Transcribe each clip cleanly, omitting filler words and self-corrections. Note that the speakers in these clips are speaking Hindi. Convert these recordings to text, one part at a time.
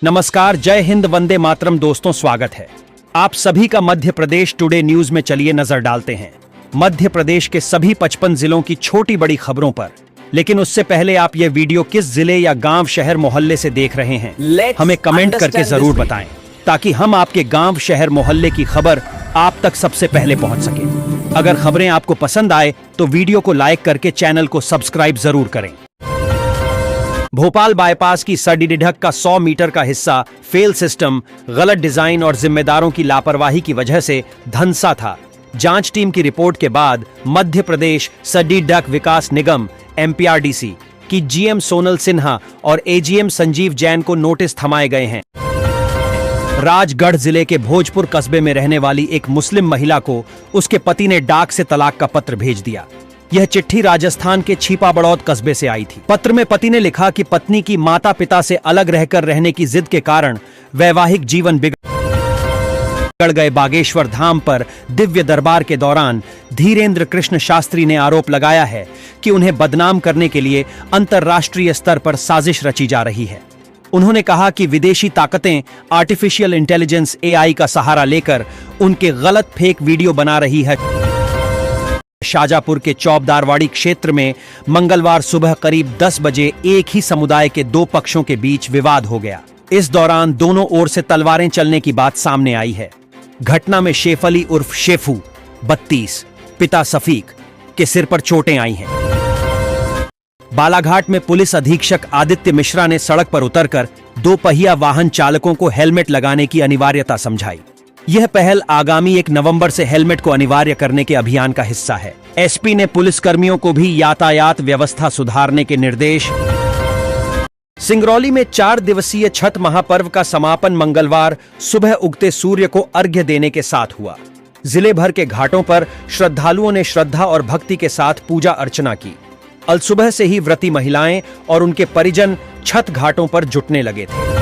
नमस्कार, जय हिंद, वंदे मातरम। दोस्तों, स्वागत है आप सभी का मध्य प्रदेश टुडे न्यूज में। चलिए नजर डालते हैं मध्य प्रदेश के सभी 55 जिलों की छोटी बड़ी खबरों पर। लेकिन उससे पहले आप ये वीडियो किस जिले या गांव, शहर, मोहल्ले से देख रहे हैं, हमें कमेंट करके जरूर बताएं, ताकि हम आपके गांव, शहर, मोहल्ले की खबर आप तक सबसे पहले पहुंच सके। अगर खबरें आपको पसंद आए तो वीडियो को लाइक करके चैनल को सब्सक्राइब जरूर करें। भोपाल बाईपास की सड़ीडीढक का 100 मीटर का हिस्सा फेल सिस्टम, गलत डिजाइन और जिम्मेदारों की लापरवाही की वजह से धंसा था। जांच टीम की रिपोर्ट के बाद मध्य प्रदेश सड़ीडीढक विकास निगम MPRDC की GM सोनल सिन्हा और AGM संजीव जैन को नोटिस थमाए गए हैं। राजगढ़ जिले के भोजपुर कस्बे में रहने वाली एक मुस्लिम महिला को उसके पति ने डाक से तलाक का पत्र भेज दिया। यह चिट्ठी राजस्थान के छिपा बड़ौद कस्बे से आई थी। पत्र में पति ने लिखा कि पत्नी की माता पिता से अलग रहकर रहने की जिद के कारण वैवाहिक जीवन बिगड़ गए। बागेश्वर धाम पर दिव्य दरबार के दौरान धीरेन्द्र कृष्ण शास्त्री ने आरोप लगाया है कि उन्हें बदनाम करने के लिए अंतर्राष्ट्रीय स्तर पर साजिश रची जा रही है। उन्होंने कहा कि विदेशी ताकतें आर्टिफिशियल इंटेलिजेंस AI का सहारा लेकर उनके गलत फेक वीडियो बना रही है। शाजापुर के चौबदारवाड़ी क्षेत्र में मंगलवार सुबह करीब 10 बजे एक ही समुदाय के दो पक्षों के बीच विवाद हो गया। इस दौरान दोनों ओर से तलवारें चलने की बात सामने आई है। घटना में शेफ अली उर्फ शेफू 32 पिता सफीक के सिर पर चोटें आई हैं। बालाघाट में पुलिस अधीक्षक आदित्य मिश्रा ने सड़क पर उतरकर दोपहिया वाहन चालकों को हेलमेट लगाने की अनिवार्यता समझाई। यह पहल आगामी 1 नवंबर से हेलमेट को अनिवार्य करने के अभियान का हिस्सा है। SP ने पुलिसकर्मियों को भी यातायात व्यवस्था सुधारने के निर्देश। सिंगरौली में 4 दिवसीय छठ महापर्व का समापन मंगलवार सुबह उगते सूर्य को अर्घ्य देने के साथ हुआ। जिले भर के घाटों पर श्रद्धालुओं ने श्रद्धा और भक्ति के साथ पूजा अर्चना की। अलसुबह से ही व्रती महिलाएं और उनके परिजन छठ घाटों पर जुटने लगे थे।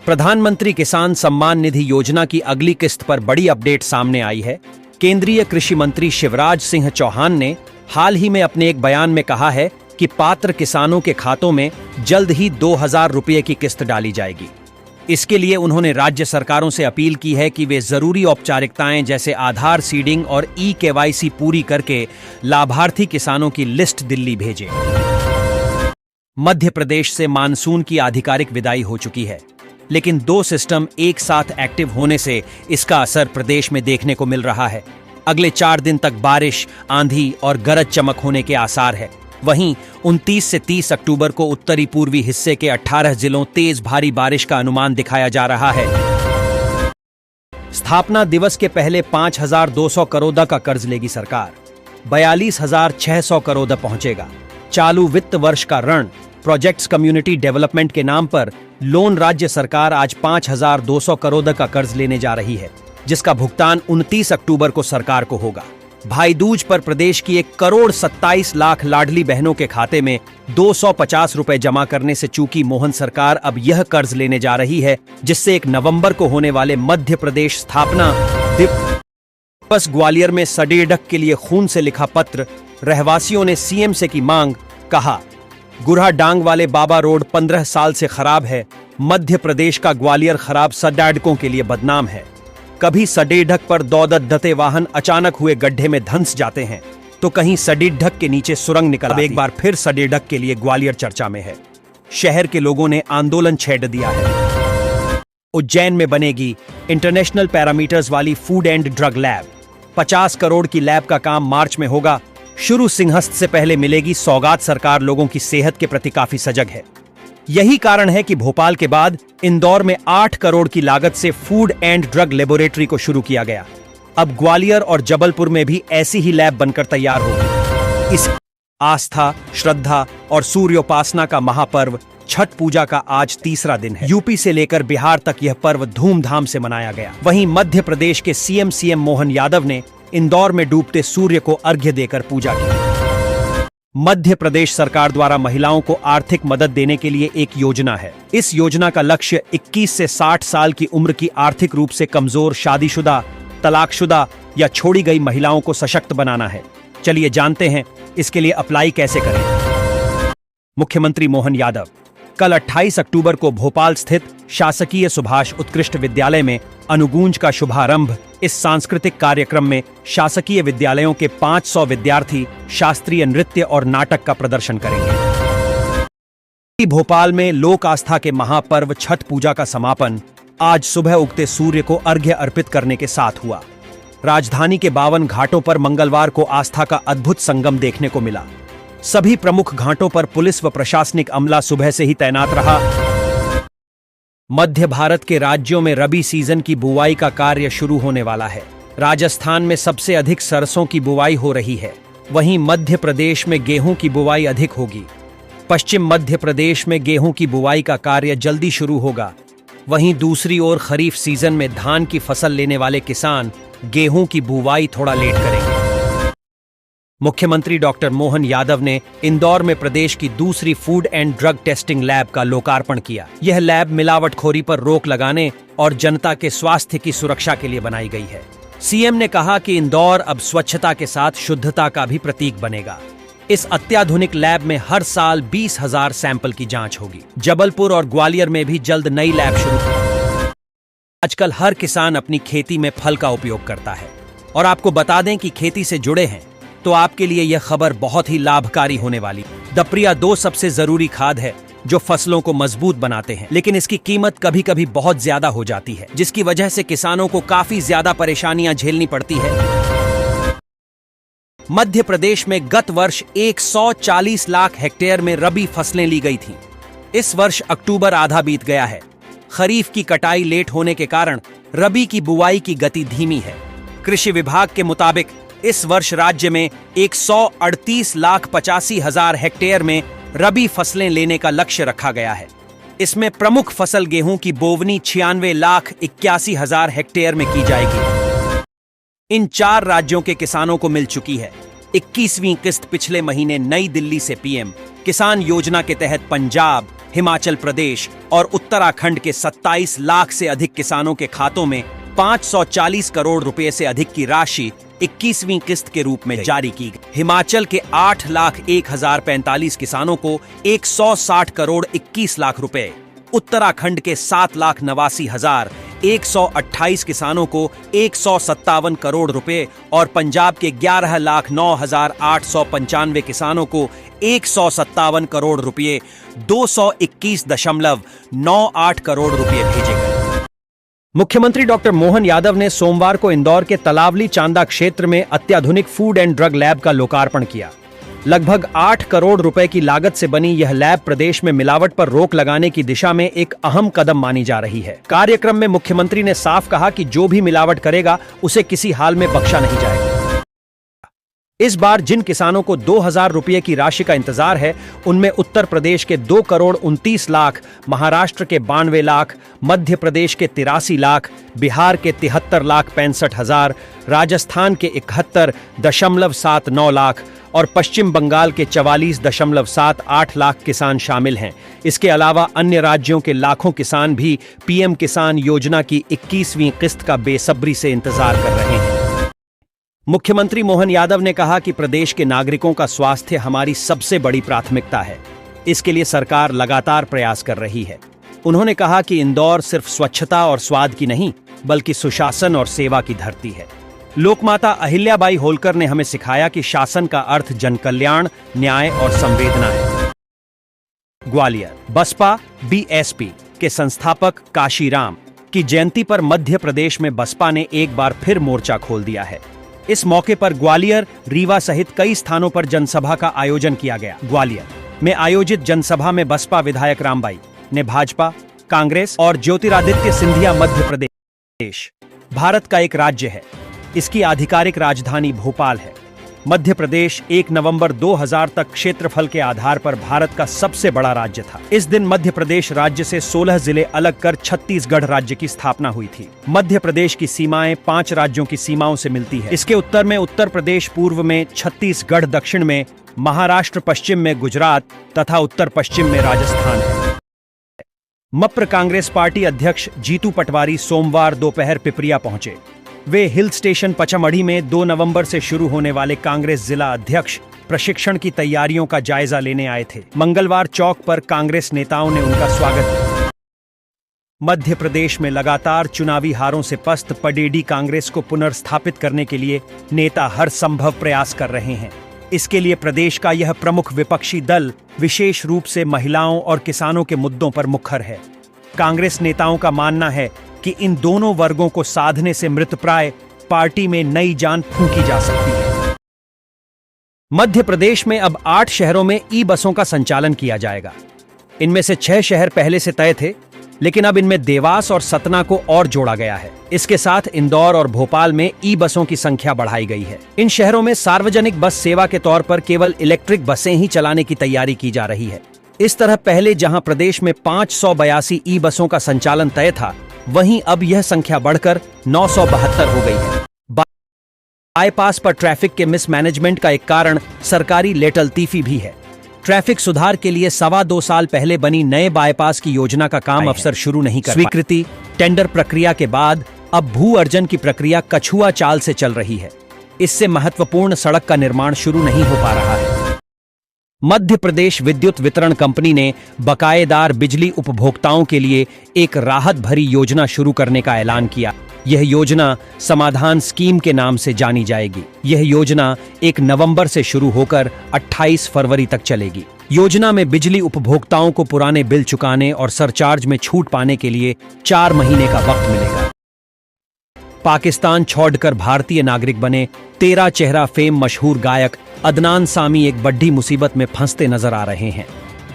प्रधानमंत्री किसान सम्मान निधि योजना की अगली किस्त पर बड़ी अपडेट सामने आई है। केंद्रीय कृषि मंत्री शिवराज सिंह चौहान ने हाल ही में अपने एक बयान में कहा है कि पात्र किसानों के खातों में जल्द ही 2000 रुपये की किस्त डाली जाएगी। इसके लिए उन्होंने राज्य सरकारों से अपील की है कि वे जरूरी औपचारिकताएं जैसे आधार सीडिंग और KYC पूरी करके लाभार्थी किसानों की लिस्ट दिल्ली भेजें। मध्य प्रदेश से मानसून की आधिकारिक विदाई हो चुकी है, लेकिन 2 सिस्टम एक साथ एक्टिव होने से इसका असर प्रदेश में देखने को मिल रहा है। अगले 4 दिन तक बारिश, आंधी और गरज चमक होने के आसार है। वहीं 29 से 30 अक्टूबर को उत्तरी पूर्वी हिस्से के 18 जिलों तेज भारी बारिश का अनुमान दिखाया जा रहा है। स्थापना दिवस के पहले 5200 करोड़ का कर्ज लेगी सरकार। 42,600 करोड़ पहुंचेगा। चालू वित्त वर्ष का ऋण प्रोजेक्ट्स कम्युनिटी डेवलपमेंट के नाम पर लोन राज्य सरकार आज 5200 करोड़ का कर्ज लेने जा रही है, जिसका भुगतान 29 अक्टूबर को सरकार को होगा। भाई दूज पर प्रदेश की 1,27,00,000 लाडली बहनों के खाते में 250 रुपए जमा करने से चूकी मोहन सरकार अब यह कर्ज लेने जा रही है, जिससे 1 नवंबर को होने वाले मध्य प्रदेश स्थापना दिवस। ग्वालियर में सड़ीडीढक के लिए खून से लिखा पत्र, रहवासियों ने CM से की मांग। कहा, गुरहा डांग वाले बाबा रोड 15 साल से खराब है। मध्य प्रदेश का ग्वालियर खराब सड़ाडकों के लिए बदनाम है। कभी सड़ीडीढक पर दौदत्ते वाहन अचानक हुए गड्ढे में धंस जाते हैं, तो कहीं सड़ीडीढक के नीचे सुरंग निकल आती है। एक बार फिर सड़ीडीढक के लिए ग्वालियर चर्चा में है। शहर के लोगों ने आंदोलन छेड़ दिया है। उज्जैन में बनेगी इंटरनेशनल पैरामीटर्स वाली food and drug lab. 50 crore की लैब का काम मार्च में होगा शुरू। सिंहस्थ से पहले मिलेगी सौगात। सरकार लोगों की सेहत के प्रति काफी सजग है। यही कारण है कि भोपाल के बाद इंदौर में 8 करोड़ की लागत से फूड एंड ड्रग लेबोरेटरी को शुरू किया गया। अब ग्वालियर और जबलपुर में भी ऐसी ही लैब बनकर तैयार होगी। इस आस्था, श्रद्धा और सूर्योपासना का महापर्व छठ पूजा का आज 3रा दिन है। यूपी से लेकर बिहार तक यह पर्व धूमधाम से मनाया गया। वहीं मध्य प्रदेश के CM मोहन यादव ने इंदौर में डूबते सूर्य को अर्घ्य देकर पूजा की। मध्य प्रदेश सरकार द्वारा महिलाओं को आर्थिक मदद देने के लिए एक योजना है। इस योजना का लक्ष्य 21 से 60 साल की उम्र की आर्थिक रूप से कमजोर, शादीशुदा, तलाकशुदा या छोड़ी गई महिलाओं को सशक्त बनाना है। चलिए जानते हैं इसके लिए अप्लाई कैसे करें। मुख्यमंत्री मोहन यादव कल 28 अक्टूबर को भोपाल स्थित शासकीय सुभाष उत्कृष्ट विद्यालय में अनुगूंज का शुभारंभ। इस सांस्कृतिक कार्यक्रम में शासकीय विद्यालयों के 500 विद्यार्थी शास्त्रीय नृत्य और नाटक का प्रदर्शन करेंगे। भोपाल में लोक आस्था के महापर्व छठ पूजा का समापन आज सुबह उगते सूर्य को अर्घ्य अर्पित करने के साथ हुआ। राजधानी के 52 घाटों पर मंगलवार को आस्था का अद्भुत संगम देखने को मिला। सभी प्रमुख घाटों पर पुलिस व प्रशासनिक अमला सुबह से ही तैनात रहा। मध्य भारत के राज्यों में रबी सीजन की बुवाई का कार्य शुरू होने वाला है। राजस्थान में सबसे अधिक सरसों की बुवाई हो रही है, वहीं मध्य प्रदेश में गेहूं की बुवाई अधिक होगी। पश्चिम मध्य प्रदेश में गेहूं की बुवाई का कार्य जल्दी शुरू होगा। वहीं दूसरी ओर खरीफ सीजन में धान की फसल लेने वाले किसान गेहूं की बुवाई थोड़ा लेट करेंगे। मुख्यमंत्री डॉक्टर मोहन यादव ने इंदौर में प्रदेश की दूसरी food and drug testing lab का लोकार्पण किया। यह लैब मिलावटखोरी पर रोक लगाने और जनता के स्वास्थ्य की सुरक्षा के लिए बनाई गई है। सीएम ने कहा कि इंदौर अब स्वच्छता के साथ शुद्धता का भी प्रतीक बनेगा। इस अत्याधुनिक लैब में हर साल 20,000 सैंपल की जांच होगी। जबलपुर और ग्वालियर में भी जल्द नई लैब शुरू होगी। आजकल हर किसान अपनी खेती में फल का उपयोग करता है और आपको बता दें कि खेती से जुड़े हैं तो आपके लिए यह खबर बहुत ही लाभकारी होने वाली। दप्रिया 2 सबसे जरूरी खाद है जो फसलों को मजबूत बनाते हैं, लेकिन इसकी कीमत कभी कभी बहुत ज्यादा हो जाती है, जिसकी वजह से किसानों को काफी ज्यादा परेशानियां झेलनी पड़ती है। मध्य प्रदेश में गत वर्ष 140 लाख हेक्टेयर में रबी फसलें ली गई थीं। इस वर्ष अक्टूबर आधा बीत गया है। खरीफ की कटाई लेट होने के कारण रबी की बुआई की गति धीमी है। कृषि विभाग के मुताबिक इस वर्ष राज्य में 138,85,000 हेक्टेयर में रबी फसलें लेने का लक्ष्य रखा गया है। इसमें प्रमुख फसल गेहूं की बोवनी 96,81,000 हेक्टेयर में की जाएगी। इन 4 राज्यों के किसानों को मिल चुकी है। 21वीं किस्त पिछले महीने नई दिल्ली से पीएम किसान योजना के तहत पंजाब, हिमाचल प्रदेश और उत्तराखंड के 27 लाख से अधिक किसानों के खातों में 540 करोड़ रुपए से अधिक की राशि 21वीं किस्त के रूप में जारी की गई। हिमाचल के 8,01,045 किसानों को 160 करोड़ 21 लाख रुपए, उत्तराखंड के 7,89,128 किसानों को 157 करोड़ रुपए और पंजाब के 11,09,895 किसानों को 157 करोड़ रुपए 221.98 करोड़ रुपए भेजे गए। मुख्यमंत्री डॉक्टर मोहन यादव ने सोमवार को इंदौर के तलावली चांदा क्षेत्र में अत्याधुनिक फूड एंड ड्रग लैब का लोकार्पण किया। लगभग 8 करोड़ रुपए की लागत से बनी यह लैब प्रदेश में मिलावट पर रोक लगाने की दिशा में एक अहम कदम मानी जा रही है। कार्यक्रम में मुख्यमंत्री ने साफ कहा कि जो भी मिलावट करेगा उसे किसी हाल में बख्शा नहीं जाएगा। इस बार जिन किसानों को 2,000 रुपये की राशि का इंतजार है, उनमें उत्तर प्रदेश के 2 करोड़ 29 लाख, महाराष्ट्र के 92 लाख, मध्य प्रदेश के 83 लाख, बिहार के 73 लाख 65 हजार, राजस्थान के 71.79 लाख और पश्चिम बंगाल के 44.78 लाख किसान शामिल हैं। इसके अलावा अन्य राज्यों के लाखों किसान भी पीएम किसान योजना की 21वीं किस्त का बेसब्री से इंतजार कर रहे हैं। मुख्यमंत्री मोहन यादव ने कहा कि प्रदेश के नागरिकों का स्वास्थ्य हमारी सबसे बड़ी प्राथमिकता है। इसके लिए सरकार लगातार प्रयास कर रही है। उन्होंने कहा कि इंदौर सिर्फ स्वच्छता और स्वाद की नहीं, बल्कि सुशासन और सेवा की धरती है। लोकमाता अहिल्याबाई होलकर ने हमें सिखाया कि शासन का अर्थ जनकल्याण, न्याय और संवेदना है। ग्वालियर बसपा बीएसपी के संस्थापक काशीराम की जयंती पर मध्य प्रदेश में बसपा ने एक बार फिर मोर्चा खोल दिया है। इस मौके पर ग्वालियर, रीवा सहित कई स्थानों पर जनसभा का आयोजन किया गया। ग्वालियर में आयोजित जनसभा में बसपा विधायक रामबाई ने भाजपा, कांग्रेस और ज्योतिरादित्य सिंधिया मध्य प्रदेश भारत का एक राज्य है। इसकी आधिकारिक राजधानी भोपाल है। मध्य प्रदेश 1 नवंबर 2000 तक क्षेत्रफल के आधार पर भारत का सबसे बड़ा राज्य था। इस दिन मध्य प्रदेश राज्य से 16 जिले अलग कर छत्तीसगढ़ राज्य की स्थापना हुई थी। मध्य प्रदेश की सीमाएं 5 राज्यों की सीमाओं से मिलती है। इसके उत्तर में उत्तर प्रदेश, पूर्व में छत्तीसगढ़, दक्षिण में महाराष्ट्र, पश्चिम में गुजरात तथा उत्तर पश्चिम में राजस्थान है। मप्र कांग्रेस पार्टी अध्यक्ष जीतू पटवारी सोमवार दोपहर पिपरिया पहुंचे। वे हिल स्टेशन पचमढ़ी में 2 नवंबर से शुरू होने वाले कांग्रेस जिला अध्यक्ष प्रशिक्षण की तैयारियों का जायजा लेने आए थे। मंगलवार चौक पर कांग्रेस नेताओं ने उनका स्वागत किया। मध्य प्रदेश में लगातार चुनावी हारों से पस्त पडेडी कांग्रेस को पुनर्स्थापित करने के लिए नेता हर संभव प्रयास कर रहे हैं। इसके लिए प्रदेश का यह प्रमुख विपक्षी दल विशेष रूप से महिलाओं और किसानों के मुद्दों पर मुखर है। कांग्रेस नेताओं का मानना है कि इन दोनों वर्गों को साधने से मृतप्राय पार्टी में नई जान फूंकी जा सकती है। मध्य प्रदेश में अब 8 शहरों में ई बसों का संचालन किया जाएगा। इनमें से 6 शहर पहले से तय थे, लेकिन अब इनमें देवास और सतना को और जोड़ा गया है। इसके साथ इंदौर और भोपाल में ई बसों की संख्या बढ़ाई गई है। इन शहरों में सार्वजनिक बस सेवा के तौर पर केवल इलेक्ट्रिक बसें ही चलाने की तैयारी की जा रही है। इस तरह पहले जहां प्रदेश में 582 ई बसों का संचालन तय था, वहीं अब यह संख्या बढ़कर 972 हो गई है। बाईपास पर ट्रैफिक के मिसमैनेजमेंट का एक कारण सरकारी लेटलतीफी भी है। ट्रैफिक सुधार के लिए 2.25 साल पहले बनी नए बाईपास की योजना का काम अफसर शुरू नहीं कर स्वीकृति टेंडर प्रक्रिया के बाद अब भू अर्जन की प्रक्रिया कछुआ चाल से चल रही है। इससे महत्वपूर्ण सड़क का निर्माण शुरू नहीं हो पा रहा है। मध्य प्रदेश विद्युत वितरण कंपनी ने बकायेदार बिजली उपभोक्ताओं के लिए एक राहत भरी योजना शुरू करने का ऐलान किया। यह योजना समाधान स्कीम के नाम से जानी जाएगी। यह योजना 1 नवंबर से शुरू होकर 28 फरवरी तक चलेगी। योजना में बिजली उपभोक्ताओं को पुराने बिल चुकाने और सरचार्ज में छूट पाने के लिए 4 महीने का वक्त मिलेगा। पाकिस्तान छोड़कर भारतीय नागरिक बने 13 चेहरा फेम मशहूर गायक अदनान सामी एक बड़ी मुसीबत में फंसते नजर आ रहे हैं।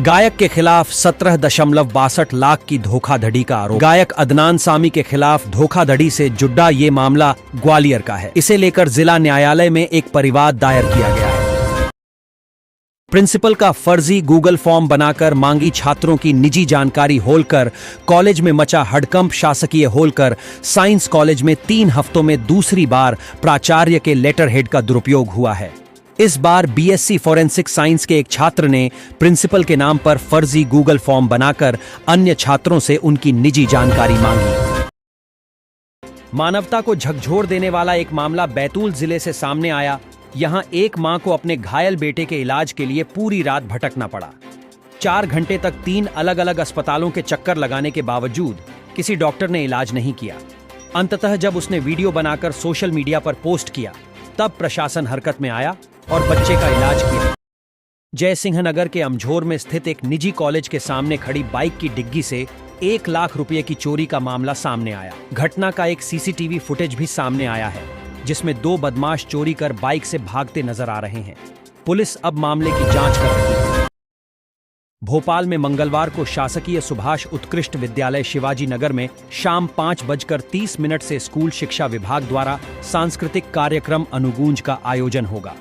गायक के खिलाफ 17.62 लाख की धोखाधड़ी का आरोप। गायक अदनान सामी के खिलाफ धोखाधड़ी से जुड़ा ये मामला ग्वालियर का है। इसे लेकर जिला न्यायालय में एक परिवाद दायर किया गया है। प्रिंसिपल का फर्जी गूगल फॉर्म बनाकर मांगी छात्रों की निजी जानकारी होलकर कॉलेज में मचा हड़कंप। शासकीय होलकर साइंस कॉलेज में 3 हफ्तों में दूसरी बार प्राचार्य के लेटर हेड का दुरुपयोग हुआ है। इस बार बीएससी फॉरेंसिक साइंस के एक छात्र ने प्रिंसिपल के नाम पर फर्जी गूगल फॉर्म बनाकर अन्य छात्रों से उनकी निजी जानकारी मांगी। मानवता को झकझोर देने वाला एक मामला बैतूल जिले से सामने आया। यहां एक मां को अपने घायल बेटे के इलाज के लिए पूरी रात भटकना पड़ा। 4 घंटे तक 3 अलग अलग अस्पतालों के चक्कर लगाने के बावजूद किसी डॉक्टर ने इलाज नहीं किया। अंततः जब उसने वीडियो बनाकर सोशल मीडिया पर पोस्ट किया, तब प्रशासन हरकत में आया और बच्चे का इलाज किया। जयसिंह नगर के अमझोर में स्थित एक निजी कॉलेज के सामने खड़ी बाइक की डिग्गी से 1 लाख रुपए की चोरी का मामला सामने आया। घटना का एक सीसीटीवी फुटेज भी सामने आया है, जिसमें 2 बदमाश चोरी कर बाइक से भागते नजर आ रहे हैं। पुलिस अब मामले की जांच कर रही है। भोपाल में मंगलवार को शासकीय सुभाष उत्कृष्ट विद्यालय शिवाजी नगर में शाम 5:30 से स्कूल शिक्षा विभाग द्वारा सांस्कृतिक कार्यक्रम अनुगूंज का आयोजन होगा।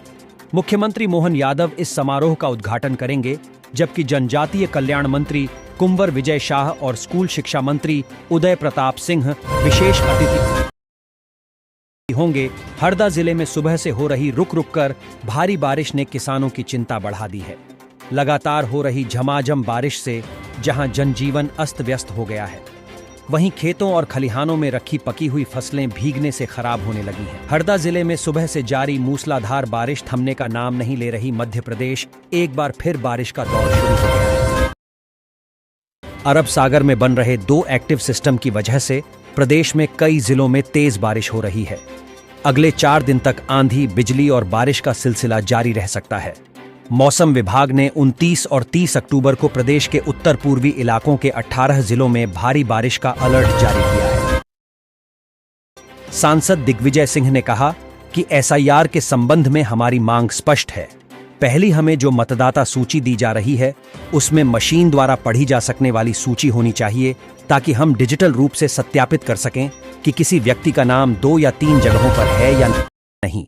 मुख्यमंत्री मोहन यादव इस समारोह का उद्घाटन करेंगे, जबकि जनजातीय कल्याण मंत्री कुंवर विजय शाह और स्कूल शिक्षा मंत्री उदय प्रताप सिंह विशेष अतिथि होंगे। हरदा जिले में सुबह से हो रही रुक रुक कर भारी बारिश ने किसानों की चिंता बढ़ा दी है। लगातार हो रही झमाझम बारिश से जहां जनजीवन अस्त व्यस्त हो गया है, वहीं खेतों और खलिहानों में रखी पकी हुई फसलें भीगने से खराब होने लगी हैं। हरदा जिले में सुबह से जारी मूसलाधार बारिश थमने का नाम नहीं ले रही। मध्य प्रदेश एक बार फिर बारिश का दौर शुरू हो गया है। अरब सागर में बन रहे 2 एक्टिव सिस्टम की वजह से प्रदेश में कई जिलों में तेज बारिश हो रही है। अगले 4 दिन तक आंधी, बिजली और बारिश का सिलसिला जारी रह सकता है। मौसम विभाग ने 29 और 30 अक्टूबर को प्रदेश के उत्तर पूर्वी इलाकों के 18 जिलों में भारी बारिश का अलर्ट जारी किया है। सांसद दिग्विजय सिंह ने कहा कि एसआईआर के संबंध में हमारी मांग स्पष्ट है। पहली हमें जो मतदाता सूची दी जा रही है, उसमें मशीन द्वारा पढ़ी जा सकने वाली सूची होनी चाहिए, ताकि हम डिजिटल रूप से सत्यापित कर सकें कि किसी व्यक्ति का नाम 2 या 3 जगहों पर है या नहीं।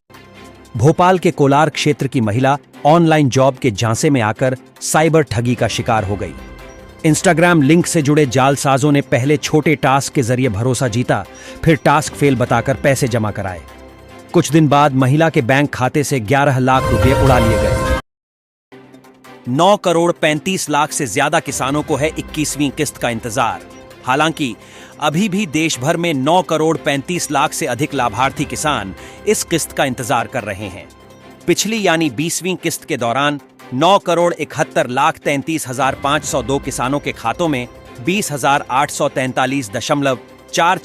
भोपाल के कोलार क्षेत्र की महिला ऑनलाइन जॉब के झांसे में आकर साइबर ठगी का शिकार हो गई। इंस्टाग्राम लिंक से जुड़े जालसाजों ने पहले छोटे टास्क के जरिए भरोसा जीता, फिर टास्क फेल बताकर पैसे जमा कराए। कुछ दिन बाद महिला के बैंक खाते से 11 लाख रुपए उड़ा लिए गए। 9 करोड़ 35 लाख से ज्यादा किसानों को है 21वीं किस्त का इंतजार। हालांकि अभी भी देश भर में 9 करोड़ 35 लाख से अधिक लाभार्थी किसान इस किस्त का इंतजार कर रहे हैं। पिछली यानी 20वीं किस्त के दौरान 9,71,33,502 किसानों के खातों में 20,843.44